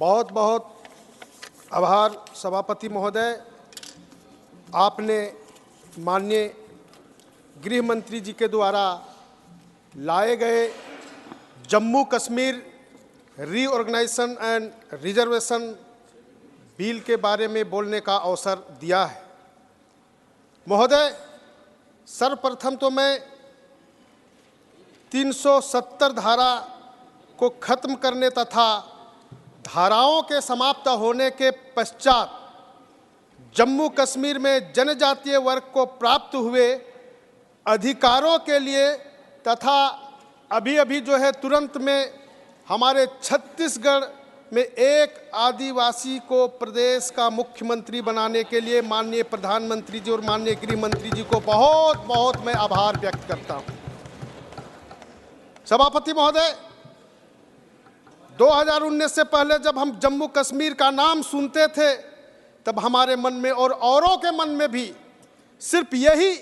बहुत बहुत आभार सभापति महोदय। आपने माननीय गृह मंत्री जी के द्वारा लाए गए Jammu Kashmir reorganisation and reservation bill के बारे में बोलने का अवसर दिया है। महोदय, सर्वप्रथम तो मैं 370 धारा को खत्म करने तथा धाराओं के समाप्त होने के पश्चात जम्मू कश्मीर में जनजातीय वर्ग को प्राप्त हुए अधिकारों के लिए तथा अभी जो है तुरंत में हमारे छत्तीसगढ़ में एक आदिवासी को प्रदेश का मुख्यमंत्री बनाने के लिए माननीय प्रधानमंत्री जी और माननीय गृह मंत्री जी को बहुत बहुत मैं आभार व्यक्त करता हूं। सभापति महोदय, 2019 से पहले जब हम जम्मू कश्मीर का नाम सुनते थे तब हमारे मन में और औरों के मन में भी सिर्फ यही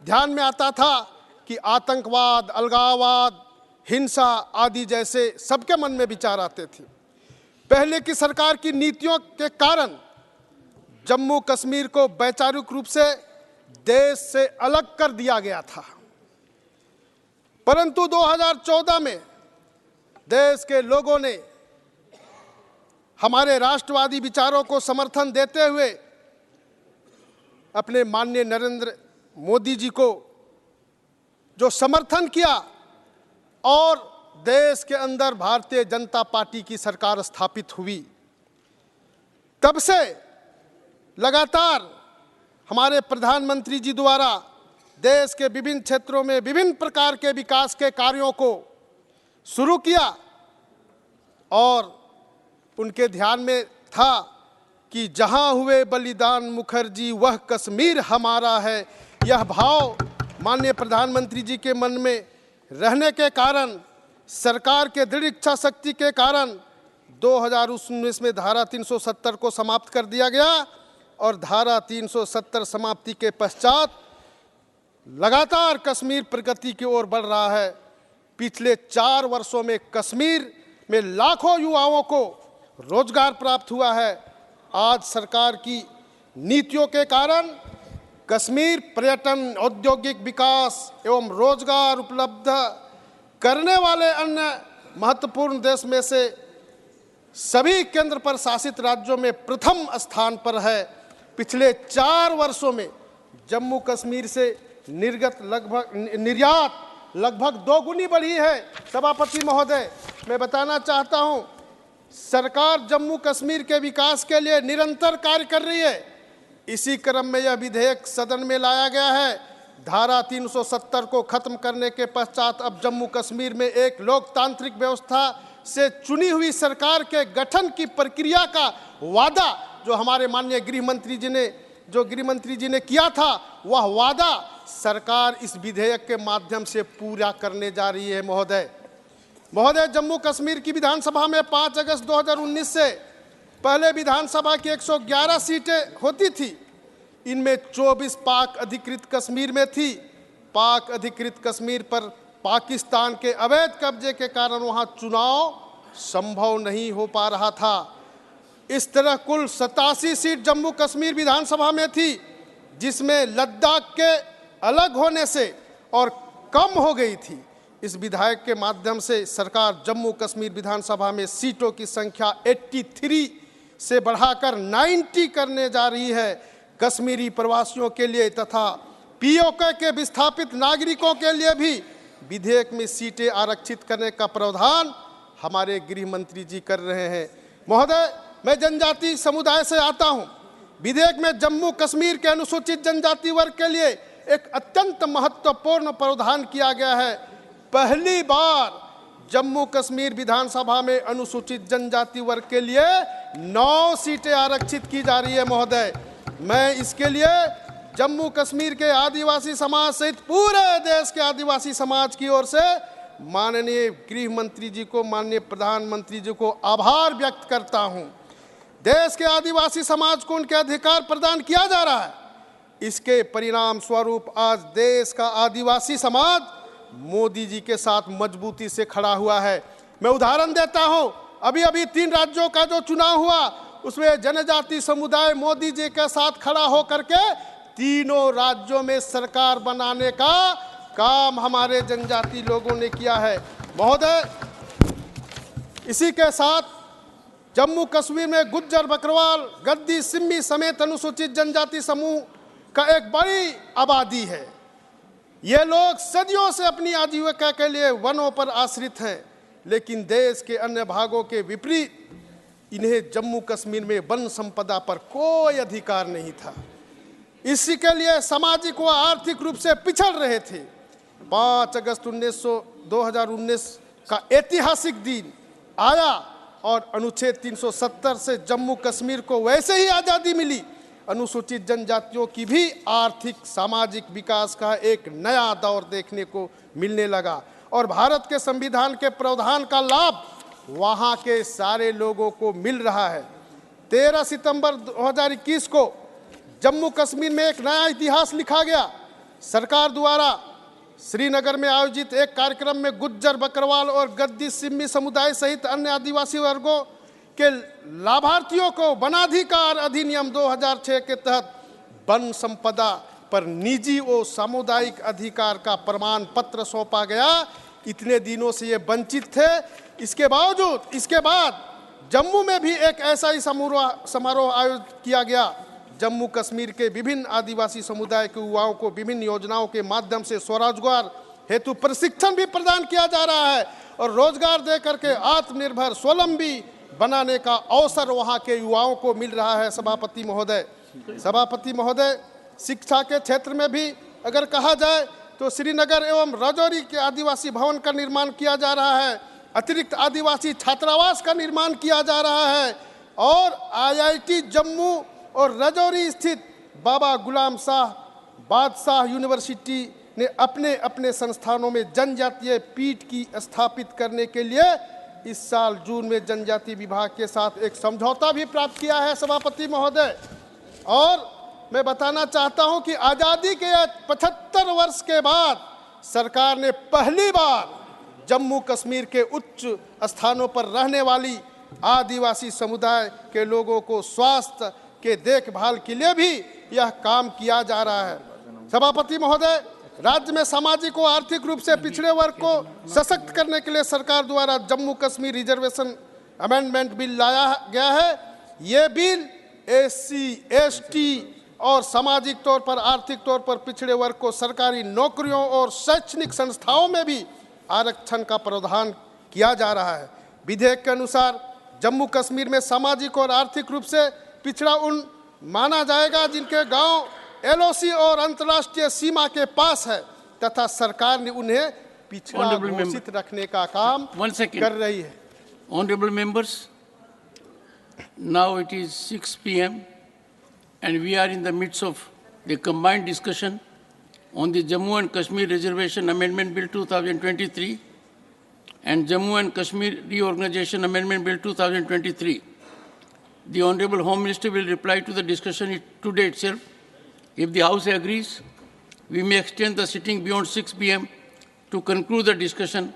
ध्यान में आता था कि आतंकवाद, अलगाववाद, हिंसा आदि जैसे सबके मन में विचार आते थे। पहले की सरकार की नीतियों के कारण जम्मू कश्मीर को वैचारिक रूप से देश से अलग कर दिया गया था, परंतु 2014 में देश के लोगों ने हमारे राष्ट्रवादी विचारों को समर्थन देते हुए अपने माननीय नरेंद्र मोदी जी को जो समर्थन किया और देश के अंदर भारतीय जनता पार्टी की सरकार स्थापित हुई, तब से लगातार हमारे प्रधानमंत्री जी द्वारा देश के विभिन्न क्षेत्रों में विभिन्न प्रकार के विकास के कार्यों को शुरू किया और उनके ध्यान में था कि जहां हुए बलिदान मुखर्जी वह कश्मीर हमारा है। यह भाव माननीय प्रधानमंत्री जी के मन में रहने के कारण, सरकार के दृढ़ इच्छा शक्ति के कारण 2019 में धारा 370 को समाप्त कर दिया गया और धारा 370 समाप्ति के पश्चात लगातार कश्मीर प्रगति की ओर बढ़ रहा है। पिछले 4 वर्षों में कश्मीर में लाखों युवाओं को रोजगार प्राप्त हुआ है। आज सरकार की नीतियों के कारण कश्मीर पर्यटन, औद्योगिक विकास एवं रोजगार उपलब्ध करने वाले अन्य महत्वपूर्ण देश में से सभी केंद्र पर शासित राज्यों में प्रथम स्थान पर है। पिछले 4 वर्षों में जम्मू कश्मीर से निर्यात लगभग 2 गुनी बढ़ी है। सभापति महोदय, मैं बताना चाहता हूं, सरकार जम्मू कश्मीर के विकास के लिए निरंतर कार्य कर रही है। इसी क्रम में यह विधेयक सदन में लाया गया है। धारा 370 को खत्म करने के पश्चात अब जम्मू कश्मीर में एक लोकतांत्रिक व्यवस्था से चुनी हुई सरकार के गठन की प्रक्रिया का वादा जो हमारे माननीय गृह मंत्री जी ने किया था, वह वादा सरकार इस विधेयक के माध्यम से पूरा करने जा रही है। महोदय, जम्मू कश्मीर की विधानसभा में 5 अगस्त 2019 से पहले विधानसभा की 111 सीटें होती थी। इनमें 24 पाक अधिकृत कश्मीर में थी। पाक अधिकृत कश्मीर पर पाकिस्तान के अवैध कब्जे के कारण वहां चुनाव संभव नहीं हो पा रहा था। इस तरह कुल 87 सीट जम्मू कश्मीर विधानसभा में थी, जिसमें लद्दाख के अलग होने से और कम हो गई थी। इस विधेयक के माध्यम से सरकार जम्मू कश्मीर विधानसभा में सीटों की संख्या 83 से बढ़ाकर 90 करने जा रही है। कश्मीरी प्रवासियों के लिए तथा पीओके के विस्थापित नागरिकों के लिए भी विधेयक में सीटें आरक्षित करने का प्रावधान हमारे गृह मंत्री जी कर रहे हैं। महोदय, मैं जनजाति समुदाय से आता हूं। विधेयक में जम्मू कश्मीर के अनुसूचित जनजाति वर्ग के लिए एक अत्यंत महत्वपूर्ण प्रावधान किया गया है। पहली बार जम्मू कश्मीर विधानसभा में अनुसूचित जनजाति वर्ग के लिए 9 सीटें आरक्षित की जा रही है। महोदय, मैं इसके लिए जम्मू कश्मीर के आदिवासी समाज सहित पूरे देश के आदिवासी समाज की ओर से माननीय गृह मंत्री जी को, माननीय प्रधानमंत्री जी को आभार व्यक्त करता हूं। देश के आदिवासी समाज को उनके अधिकार प्रदान किया जा रहा है। इसके परिणाम स्वरूप आज देश का आदिवासी समाज मोदी जी के साथ मजबूती से खड़ा हुआ है। मैं उदाहरण देता हूं, अभी अभी 3 राज्यों का जो चुनाव हुआ उसमें जनजाति समुदाय मोदी जी के साथ खड़ा होकर के तीनों राज्यों में सरकार बनाने का काम हमारे जनजाति लोगों ने किया है। महोदय, इसी के साथ जम्मू कश्मीर में गुज्जर, बकरवाल, गद्दी, सिम्मी समेत अनुसूचित जनजाति समूह का एक बड़ी आबादी है। ये लोग सदियों से अपनी आजीविका के लिए वनों पर आश्रित हैं, लेकिन देश के अन्य भागों के विपरीत इन्हें जम्मू कश्मीर में वन संपदा पर कोई अधिकार नहीं था। इसी के लिए सामाजिक व आर्थिक रूप से पिछड़ रहे थे। 5 अगस्त 2019 का ऐतिहासिक दिन आया और अनुच्छेद 370 से जम्मू कश्मीर को वैसे ही आज़ादी मिली। अनुसूचित जनजातियों की भी आर्थिक सामाजिक विकास का एक नया दौर देखने को मिलने लगा और भारत के संविधान के प्रावधान का लाभ वहां के सारे लोगों को मिल रहा है। 13 सितंबर 2021 को जम्मू कश्मीर में एक नया इतिहास लिखा गया। सरकार द्वारा श्रीनगर में आयोजित एक कार्यक्रम में गुज्जर, बकरवाल और गद्दी, सिम्मी समुदाय सहित अन्य आदिवासी वर्गों के लाभार्थियों को वनाधिकार अधिनियम 2006 के तहत वन संपदा पर निजी और सामुदायिक अधिकार का प्रमाण पत्र सौंपा गया। इतने दिनों से ये वंचित थे। इसके बावजूद इसके बाद जम्मू में भी एक ऐसा ही समारोह आयोजित किया गया। जम्मू कश्मीर के विभिन्न आदिवासी समुदाय के युवाओं को विभिन्न योजनाओं के माध्यम से स्वरोजगार हेतु प्रशिक्षण भी प्रदान किया जा रहा है और रोजगार दे करके आत्मनिर्भर स्वावलंबी बनाने का अवसर वहां के युवाओं को मिल रहा है। सभापति महोदय, शिक्षा के क्षेत्र में भी अगर कहा जाए तो श्रीनगर एवं राजौरी के आदिवासी भवन का निर्माण किया जा रहा है। अतिरिक्त आदिवासी छात्रावास का निर्माण किया जा रहा है और IIT जम्मू और राजौरी स्थित बाबा गुलाम शाह बादशाह यूनिवर्सिटी ने अपने अपने संस्थानों में जनजातीय पीठ की स्थापित करने के लिए इस साल जून में जनजाति विभाग के साथ एक समझौता भी प्राप्त किया है। सभापति महोदय, और मैं बताना चाहता हूं कि आज़ादी के 75 वर्ष के बाद सरकार ने पहली बार जम्मू कश्मीर के उच्च स्थानों पर रहने वाली आदिवासी समुदाय के लोगों को स्वास्थ्य के देखभाल के लिए भी यह काम किया जा रहा है। सभापति महोदय, राज्य में सामाजिक व आर्थिक रूप से पिछड़े वर्ग को सशक्त करने के लिए सरकार द्वारा Jammu Kashmir reservation amendment bill लाया गया है। ये बिल SC, ST और सामाजिक तौर पर आर्थिक तौर पर पिछड़े वर्ग को सरकारी नौकरियों और शैक्षणिक संस्थाओं में भी आरक्षण का प्रावधान किया जा रहा है। विधेयक के अनुसार जम्मू कश्मीर में सामाजिक और आर्थिक रूप से पिछड़ा उन माना जाएगा जिनके गांव LOC और अंतर्राष्ट्रीय सीमा के पास है तथा सरकार ने उन्हें पिछड़ा घोषित रखने का काम कर रही है। Honorable members, now it is 6 p.m. and we are in the midst of the combined discussion on the Jammu and Kashmir Reservation Amendment Bill 2023 and Jammu and Kashmir Reorganization Amendment Bill 2023. The Honorable Home Minister will reply to the discussion today itself. If the House agrees, we may extend the sitting beyond 6 p.m. to conclude the discussion,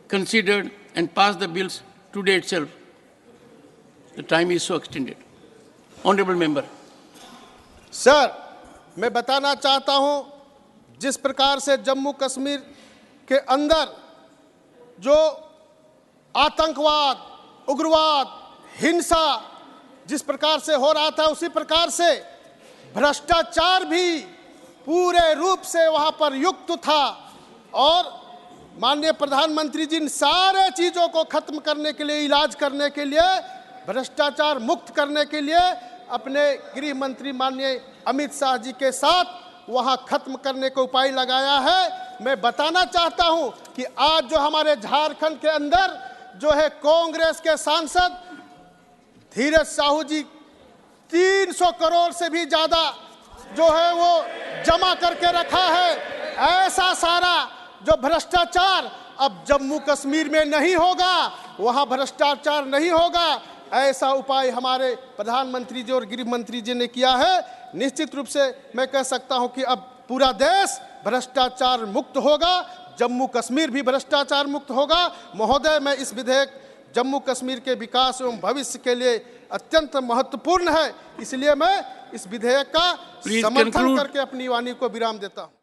considered and pass the bills today itself. The time is so extended. Honorable Member. Sir, मैं बताना चाहता हूं जिस प्रकार से जम्मू कश्मीर के अंदर जो आतंकवाद, उग्रवाद, हिंसा जिस प्रकार से हो रहा था, उसी प्रकार से भ्रष्टाचार भी पूरे रूप से वहां पर युक्त था और माननीय प्रधानमंत्री जी इन सारे चीज़ों को खत्म करने के लिए, इलाज करने के लिए, भ्रष्टाचार मुक्त करने के लिए अपने गृह मंत्री माननीय अमित शाह जी के साथ वहां खत्म करने का उपाय लगाया है। मैं बताना चाहता हूं कि आज जो हमारे झारखंड के अंदर जो है कांग्रेस के सांसद धीरज साहू जी 300 करोड़ से भी ज़्यादा जो है वो जमा करके रखा है। ऐसा सारा जो भ्रष्टाचार अब जम्मू कश्मीर में नहीं होगा, वहां भ्रष्टाचार नहीं होगा, ऐसा उपाय हमारे प्रधानमंत्री जी और गृह मंत्री जी ने किया है। निश्चित रूप से मैं कह सकता हूं कि अब पूरा देश भ्रष्टाचार मुक्त होगा, जम्मू कश्मीर भी भ्रष्टाचार मुक्त होगा। महोदय, मैं इस विधेयक जम्मू कश्मीर के विकास एवं भविष्य के लिए अत्यंत महत्वपूर्ण है। इसलिए मैं इस विधेयक का Please समर्थन conclude. करके अपनी वाणी को विराम देता हूं।